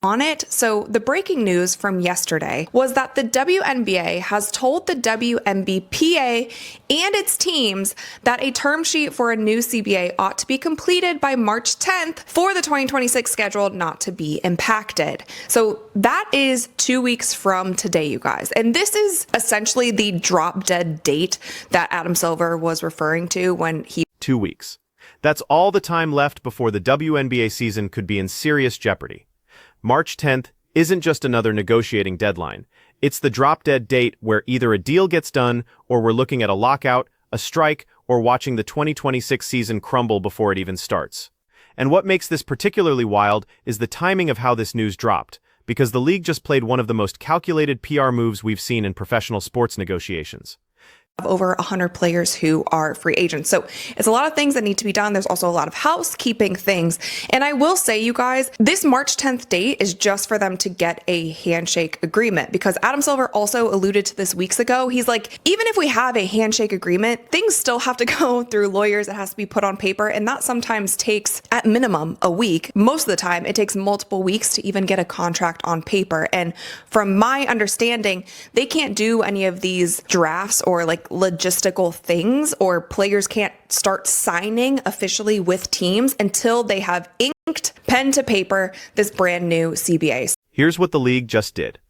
on it. So the breaking news from yesterday was that the WNBA has told the WNBPA and its teams that a term sheet for a new CBA ought to be completed by March 10th for the 2026 schedule not to be impacted. So that is 2 weeks from today, you guys. And this is essentially the drop dead date that Adam Silver was referring to when he 2 weeks. That's all the time left before the WNBA season could be in serious jeopardy. March 10th isn't just another negotiating deadline. It's the drop-dead date where either a deal gets done or we're looking at a lockout, a strike, or watching the 2026 season crumble before it even starts. And what makes this particularly wild is the timing of how this news dropped, because the league just played one of the most calculated PR moves we've seen in professional sports negotiations. Over 100 players who are free agents. So it's a lot of things that need to be done. There's also a lot of housekeeping things. And I will say, you guys, this March 10th date is just for them to get a handshake agreement, because Adam Silver also alluded to this weeks ago. He's like, even if we have a handshake agreement, things still have to go through lawyers. It has to be put on paper. And that sometimes takes at minimum a week. Most of the time, it takes multiple weeks to even get a contract on paper. And from my understanding, they can't do any of these drafts or like logistical things, or players can't start signing officially with teams until they have inked pen to paper this brand new CBA. Here's what the league just did.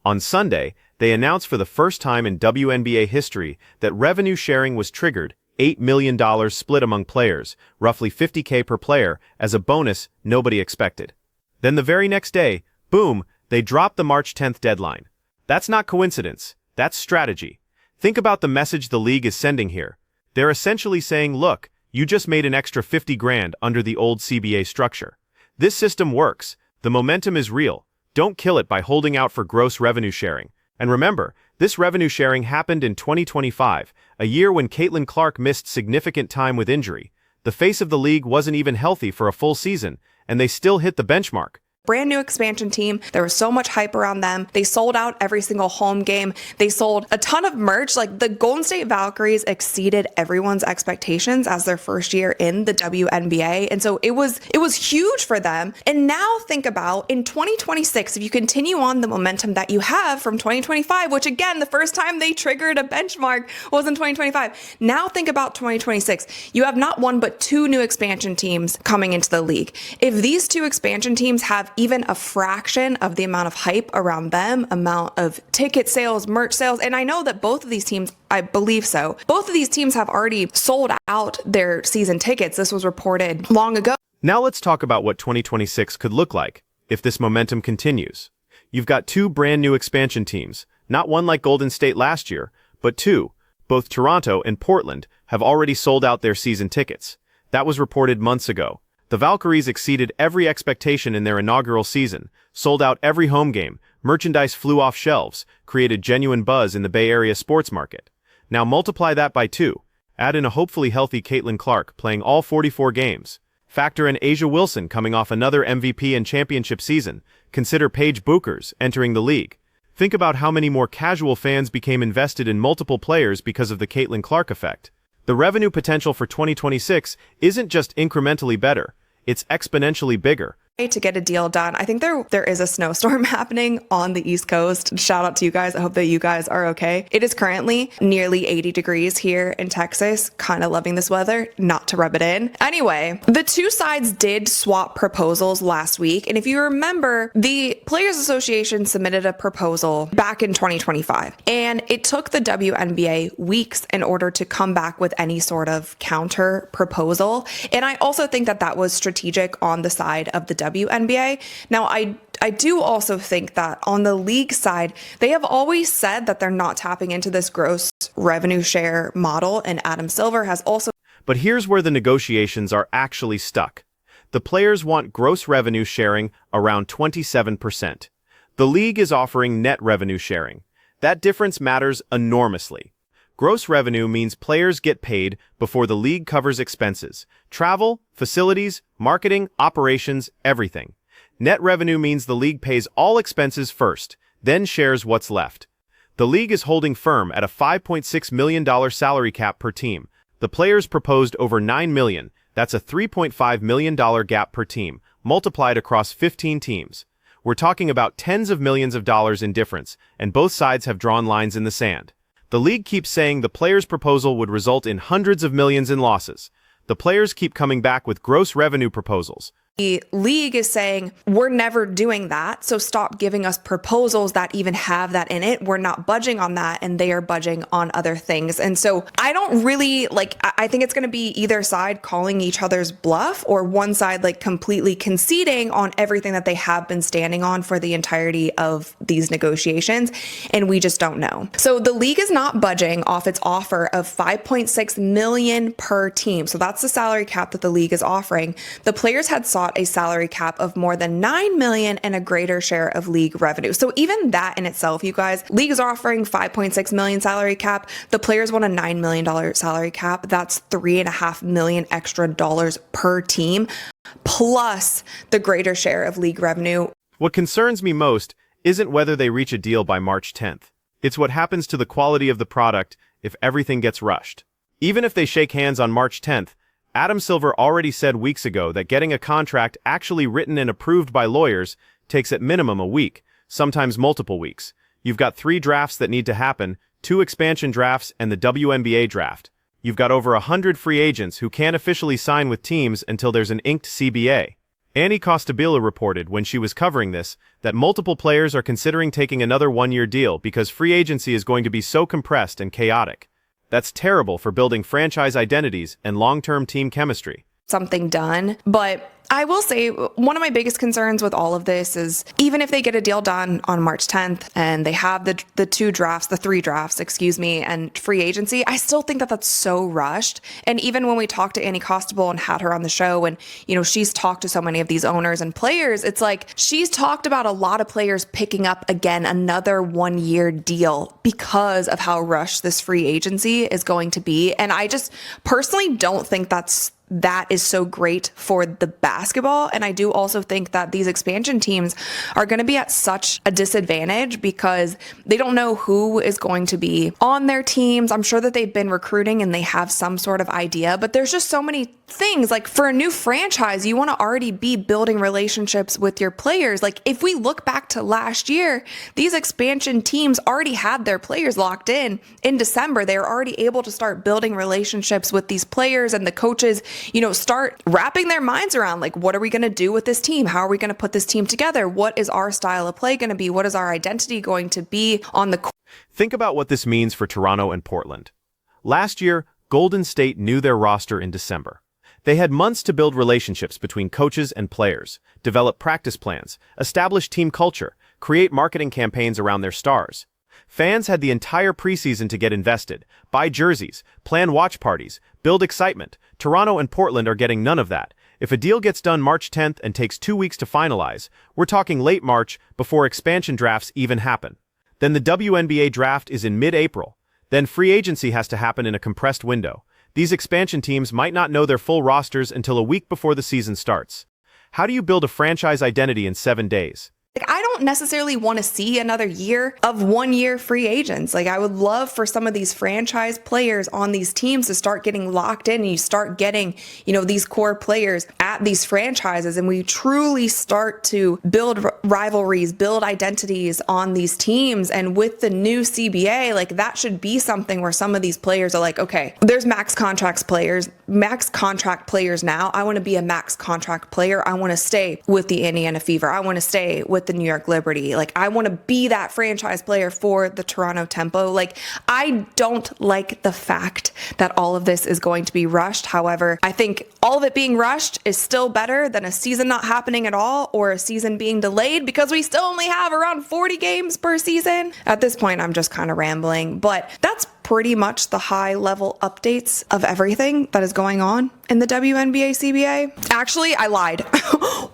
On Sunday, they announced for the first time in WNBA history that revenue sharing was triggered, $8 million split among players, roughly $50K per player, as a bonus nobody expected. Then the very next day, boom, they dropped the March 10th deadline. That's not coincidence, that's strategy. Think about the message the league is sending here. They're essentially saying, look, you just made an extra 50 grand under the old CBA structure. This system works. The momentum is real. Don't kill it by holding out for gross revenue sharing. And remember, this revenue sharing happened in 2025, a year when Caitlin Clark missed significant time with injury. The face of the league wasn't even healthy for a full season, and they still hit the benchmark. Brand new expansion team. There was so much hype around them. They sold out every single home game. They sold a ton of merch. Like, the Golden State Valkyries exceeded everyone's expectations as their first year in the WNBA. And so it was huge for them. And now think about in 2026, if you continue on the momentum that you have from 2025, which again, the first time they triggered a benchmark was in 2025. Now think about 2026. You have not one, but two new expansion teams coming into the league. If these two expansion teams have even a fraction of the amount of hype around them, amount of ticket sales, merch sales. And I know that both of these teams, I believe so, both of these teams have already sold out their season tickets. This was reported long ago. Now let's talk about what 2026 could look like if this momentum continues. You've got two brand new expansion teams, not one like Golden State last year, but two. Both Toronto and Portland have already sold out their season tickets. That was reported months ago. The Valkyries exceeded every expectation in their inaugural season, sold out every home game, merchandise flew off shelves, created genuine buzz in the Bay Area sports market. Now multiply that by 2. Add in a hopefully healthy Caitlin Clark playing all 44 games. Factor in A'ja Wilson coming off another MVP and championship season. Consider Paige Buchers entering the league. Think about how many more casual fans became invested in multiple players because of the Caitlin Clark effect. The revenue potential for 2026 isn't just incrementally better, it's exponentially bigger. To get a deal done. I think there is a snowstorm happening on the East Coast. Shout out to you guys. I hope that you guys are okay. It is currently nearly 80 degrees here in Texas. Kind of loving this weather, not to rub it in. Anyway, the two sides did swap proposals last week. And if you remember, the Players Association submitted a proposal back in 2025. And it took the WNBA weeks in order to come back with any sort of counter proposal. And I also think that that was strategic on the side of the WNBA. Now, I do also think that on the league side, they have always said that they're not tapping into this gross revenue share model, and Adam Silver has also. But here's where the negotiations are actually stuck. The players want gross revenue sharing around 27%. The league is offering net revenue sharing. That difference matters enormously. Gross revenue means players get paid before the league covers expenses, travel, facilities, marketing, operations, everything. Net revenue means the league pays all expenses first, then shares what's left. The league is holding firm at a $5.6 million salary cap per team. The players proposed over $9 million. That's a $3.5 million gap per team, multiplied across 15 teams. We're talking about tens of millions of dollars in difference, and both sides have drawn lines in the sand. The league keeps saying the players' proposal would result in hundreds of millions in losses. The players keep coming back with gross revenue proposals. The league is saying, we're never doing that, so stop giving us proposals that even have that in it. We're not budging on that, and they are budging on other things. And so I don't really, I think it's going to be either side calling each other's bluff, or one side completely conceding on everything that they have been standing on for the entirety of these negotiations, and we just don't know. So the league is not budging off its offer of $5.6 million per team. So that's the salary cap that the league is offering. The players had sought a salary cap of more than $9 million and a greater share of league revenue. So even that in itself, you guys, league is offering $5.6 million salary cap. The players want a $9 million salary cap. That's $3.5 million extra dollars per team, plus the greater share of league revenue. What concerns me most isn't whether they reach a deal by March 10th. It's what happens to the quality of the product if everything gets rushed. Even if they shake hands on March 10th, Adam Silver already said weeks ago that getting a contract actually written and approved by lawyers takes at minimum a week, sometimes multiple weeks. You've got 3 drafts that need to happen, 2 expansion drafts and the WNBA draft. You've got over 100 free agents who can't officially sign with teams until there's an inked CBA. Annie Costabile reported when she was covering this that multiple players are considering taking another 1-year deal because free agency is going to be so compressed and chaotic. That's terrible for building franchise identities and long-term team chemistry. Something done. But I will say one of my biggest concerns with all of this is even if they get a deal done on March 10th and they have the 3 drafts, and free agency, I still think that that's so rushed. And even when we talked to Annie Costabile and had her on the show, and she's talked to so many of these owners and players, it's like she's talked about a lot of players picking up again another 1-year deal because of how rushed this free agency is going to be. And I just personally don't think that is so great for the basketball. And I do also think that these expansion teams are going to be at such a disadvantage because they don't know who is going to be on their teams. I'm sure that they've been recruiting and they have some sort of idea, but there's just so many things. Like for a new franchise, you want to already be building relationships with your players. Like if we look back to last year, these expansion teams already had their players locked in December. They were already able to start building relationships with these players, and the coaches start wrapping their minds around what are we going to do with this team? How are we going to put this team together? What is our style of play going to be? What is our identity going to be on the court? Think about what this means for Toronto and Portland. Last year, Golden State knew their roster in December. They had months to build relationships between coaches and players, develop practice plans, establish team culture, create marketing campaigns around their stars. Fans had the entire preseason to get invested, buy jerseys, plan watch parties, build excitement. Toronto and Portland are getting none of that. If a deal gets done March 10th and takes 2 weeks to finalize, we're talking late March before expansion drafts even happen. Then the WNBA draft is in mid-April. Then free agency has to happen in a compressed window. These expansion teams might not know their full rosters until a week before the season starts. How do you build a franchise identity in 7 days? I don't necessarily want to see another year of 1-year free agents. I would love for some of these franchise players on these teams to start getting locked in, and you start getting, these core players at these franchises, and we truly start to build rivalries, build identities on these teams. And with the new CBA, that should be something where some of these players are like, okay, there's max contract players now. I want to be a max contract player. I want to stay with the Indiana Fever. I want to stay with the New York Liberty. I want to be that franchise player for the Toronto Tempo. I don't like the fact that all of this is going to be rushed. However, I think all of it being rushed is still better than a season not happening at all, or a season being delayed, because we still only have around 40 games per season. At this point, I'm just kind of rambling, but that's pretty much the high level updates of everything that is going on in the WNBA CBA. Actually, I lied.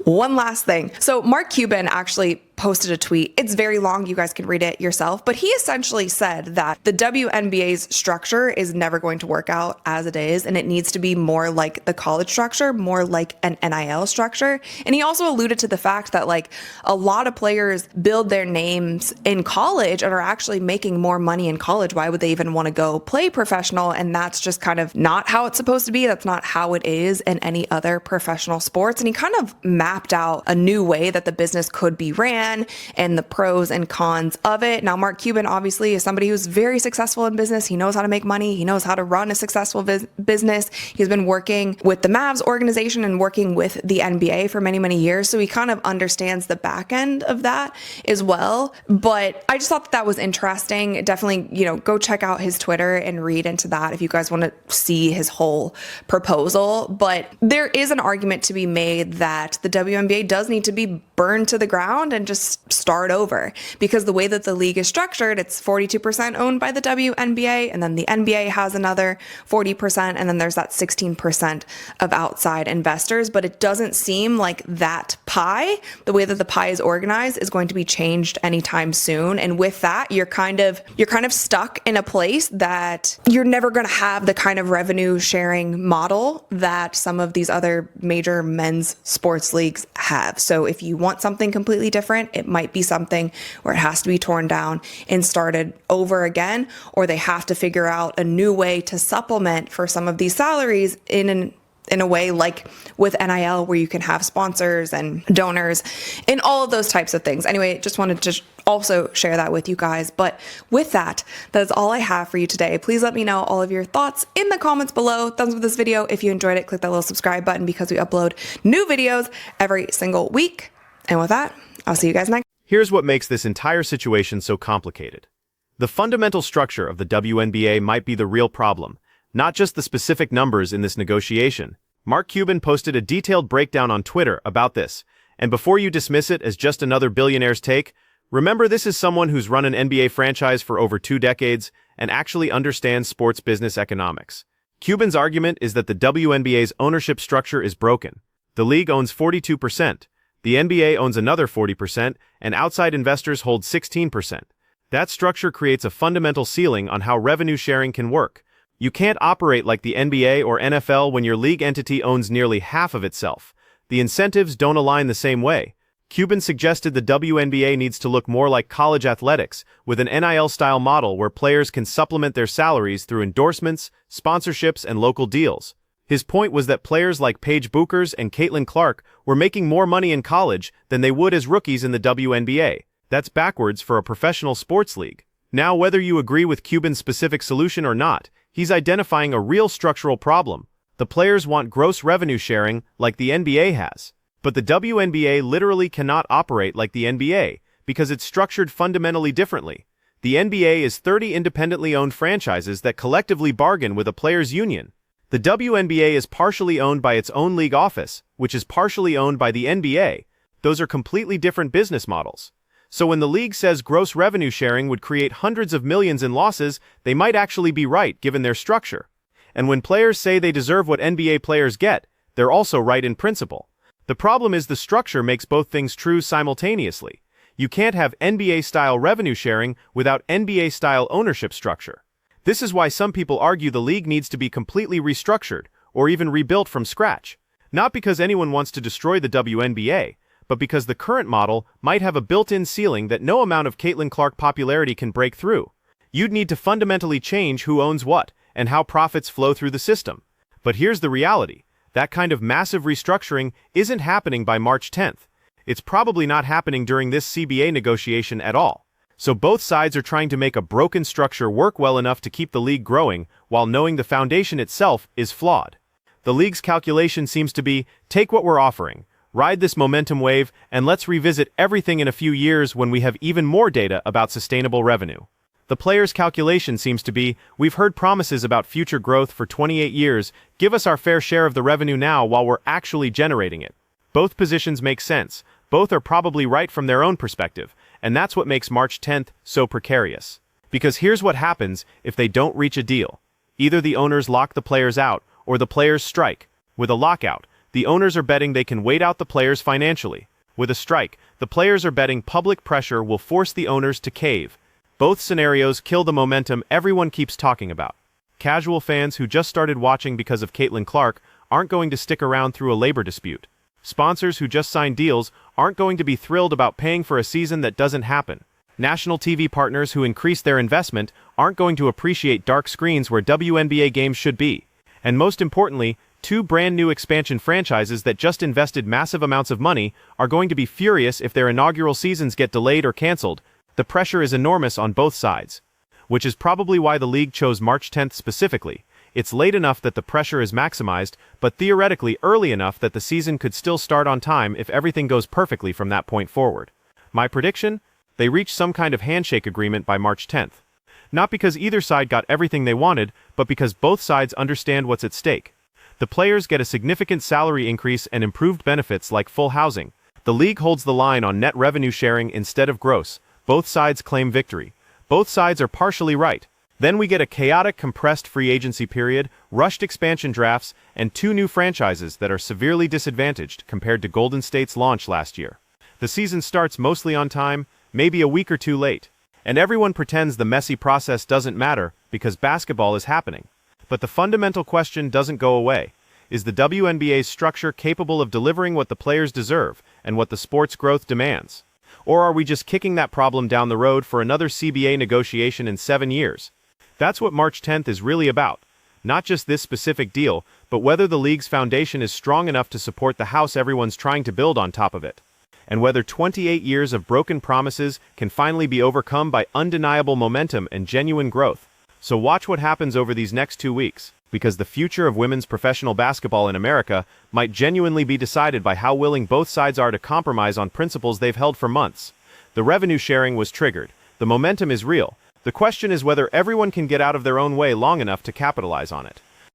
One last thing. So Mark Cuban actually posted a tweet. It's very long. You guys can read it yourself. But he essentially said that the WNBA's structure is never going to work out as it is, and it needs to be more like the college structure, more like an NIL structure. And he also alluded to the fact that like a lot of players build their names in college and are actually making more money in college. Why would they even want to go play professional? And that's just kind of not how it's supposed to be. That's not how it is in any other professional sports. And he kind of mapped out a new way that the business could be ran and the pros and cons of it. Now, Mark Cuban obviously is somebody who's very successful in business. He knows how to make money. He knows how to run a successful business. He's been working with the Mavs organization and working with the NBA for many, many years. So he kind of understands the back end of that as well. But I just thought that was interesting. Definitely, go check out his Twitter and read into that if you guys want to see his whole proposal. But there is an argument to be made that the WNBA does need to be burned to the ground and just start over, because the way that the league is structured, it's 42% owned by the WNBA, and then the NBA has another 40%, and then there's that 16% of outside investors. But it doesn't seem like that pie, the way that the pie is organized, is going to be changed anytime soon. And with that, you're kind of stuck in a place that you're never going to have the kind of revenue sharing model that some of these other major men's sports leagues have. So if you want something completely different, it might be something where it has to be torn down and started over again, or they have to figure out a new way to supplement for some of these salaries in a way like with NIL, where you can have sponsors and donors and all of those types of things. Anyway, just wanted to also share that with you guys. But with that is all I have for you today. Please let me know all of your thoughts in the comments below. Thumbs up this video if you enjoyed it. Click that little subscribe button, because we upload new videos every single week. And with that, I'll see you guys next. Here's what makes this entire situation so complicated. The fundamental structure of the WNBA might be the real problem, not just the specific numbers in this negotiation. Mark Cuban posted a detailed breakdown on Twitter about this, and before you dismiss it as just another billionaire's take, remember this is someone who's run an NBA franchise for over 2 decades and actually understands sports business economics. Cuban's argument is that the WNBA's ownership structure is broken. The league owns 42%, the NBA owns another 40%, and outside investors hold 16%. That structure creates a fundamental ceiling on how revenue sharing can work. You can't operate like the NBA or NFL when your league entity owns nearly half of itself. The incentives don't align the same way. Cuban suggested the WNBA needs to look more like college athletics, with an NIL-style model where players can supplement their salaries through endorsements, sponsorships, and local deals. His point was that players like Paige Buchers and Caitlin Clark were making more money in college than they would as rookies in the WNBA. That's backwards for a professional sports league. Now, whether you agree with Cuban's specific solution or not, he's identifying a real structural problem. The players want gross revenue sharing like the NBA has. But the WNBA literally cannot operate like the NBA because it's structured fundamentally differently. The NBA is 30 independently owned franchises that collectively bargain with a players' union. The WNBA is partially owned by its own league office, which is partially owned by the NBA. Those are completely different business models. So when the league says gross revenue sharing would create hundreds of millions in losses, they might actually be right given their structure. And when players say they deserve what NBA players get, they're also right in principle. The problem is the structure makes both things true simultaneously. You can't have NBA-style revenue sharing without NBA-style ownership structure. This is why some people argue the league needs to be completely restructured or even rebuilt from scratch. Not because anyone wants to destroy the WNBA, but because the current model might have a built-in ceiling that no amount of Caitlin Clark popularity can break through. You'd need to fundamentally change who owns what and how profits flow through the system. But here's the reality. That kind of massive restructuring isn't happening by March 10th. It's probably not happening during this CBA negotiation at all. So both sides are trying to make a broken structure work well enough to keep the league growing while knowing the foundation itself is flawed. The league's calculation seems to be, take what we're offering, ride this momentum wave, and let's revisit everything in a few years when we have even more data about sustainable revenue. The players' calculation seems to be, we've heard promises about future growth for 28 years, give us our fair share of the revenue now while we're actually generating it. Both positions make sense, both are probably right from their own perspective, and that's what makes March 10th so precarious. Because here's what happens if they don't reach a deal. Either the owners lock the players out, or the players strike. With a lockout, the owners are betting they can wait out the players financially. With a strike, the players are betting public pressure will force the owners to cave. Both scenarios kill the momentum everyone keeps talking about. Casual fans who just started watching because of Caitlin Clark aren't going to stick around through a labor dispute. Sponsors who just signed deals aren't going to be thrilled about paying for a season that doesn't happen. National TV partners who increase their investment aren't going to appreciate dark screens where WNBA games should be. And most importantly, two brand new expansion franchises that just invested massive amounts of money are going to be furious if their inaugural seasons get delayed or canceled. The pressure is enormous on both sides, which is probably why the league chose March 10th specifically. It's late enough that the pressure is maximized, but theoretically early enough that the season could still start on time if everything goes perfectly from that point forward. My prediction? They reach some kind of handshake agreement by March 10th. Not because either side got everything they wanted, but because both sides understand what's at stake. The players get a significant salary increase and improved benefits like full housing. The league holds the line on net revenue sharing instead of gross. Both sides claim victory. Both sides are partially right. Then we get a chaotic, compressed free agency period, rushed expansion drafts, and two new franchises that are severely disadvantaged compared to Golden State's launch last year. The season starts mostly on time, maybe a week or two late. And everyone pretends the messy process doesn't matter because basketball is happening. But the fundamental question doesn't go away. Is the WNBA's structure capable of delivering what the players deserve and what the sport's growth demands? Or are we just kicking that problem down the road for another CBA negotiation in 7 years? That's what March 10th is really about. Not just this specific deal, but whether the league's foundation is strong enough to support the house everyone's trying to build on top of it. And whether 28 years of broken promises can finally be overcome by undeniable momentum and genuine growth. So watch what happens over these next 2 weeks, because the future of women's professional basketball in America might genuinely be decided by how willing both sides are to compromise on principles they've held for months. The revenue sharing was triggered. The momentum is real. The question is whether everyone can get out of their own way long enough to capitalize on it.